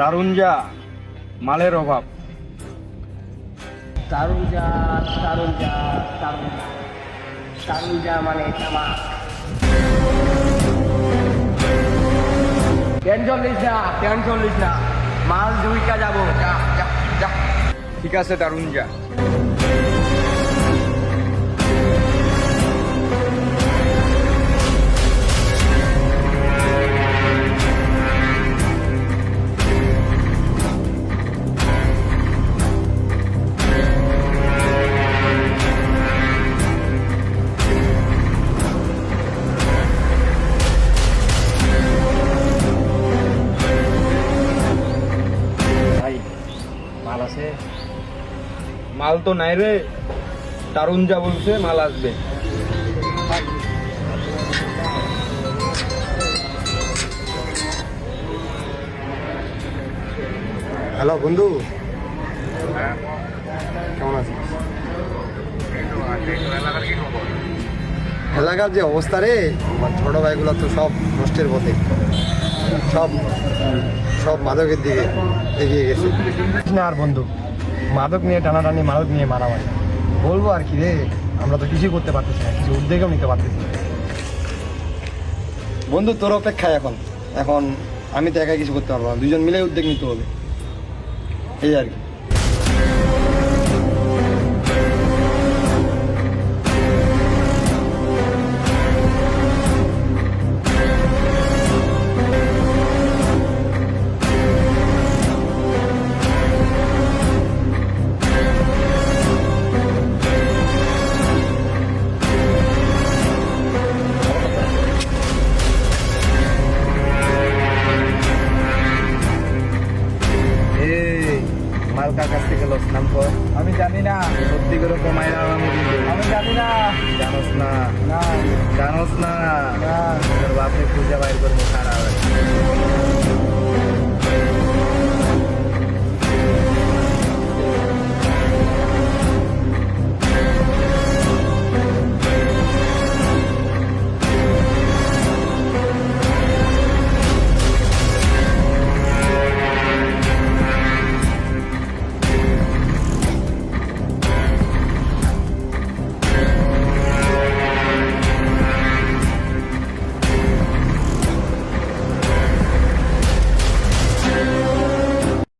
তারুঞ্জা মালের অভাব। তারুঞ্জা তারুঞ্জা তারুঞ্জা তারুঞ্জা মানে তামাক। টেনশন লিস না, মাল দুইটা যাবো। যা যা যা। ঠিক আছে তারুঞ্জা। ভাই মাল আছে? মাল তো নাই রে, তারুঞ্জা বলছে মাল আসবে। হ্যালো বন্ধু, কেমন আছিস? এলাকার যে অবস্থা রে, আমার ছোট ভাইগুলো তো সব নষ্টের পথে, সব সব মাদকের দিকে এগিয়ে গেছে। না আর বন্ধু, মাদক নিয়ে টানাটানি, মাদক নিয়ে মারামারি, বলবো আর কি রে। আমরা তো কিছুই করতে পারতেছি না, কিছু উদ্যোগও নিতে পারতেছি না। বন্ধু তোর অপেক্ষায় এখন এখন আমি তো একাই কিছু করতে পারবো না, দুজন মিলে উদ্যোগ নিতে হবে, এই আর কি। মালকার কাছ থেকে লস নাম কর। আমি জানি না, সত্যি করে কমাই না আমি জানি না। জানোস না, না জানোস না, না। তোর বাপে খুঁজে বাইর করবো খারাপ।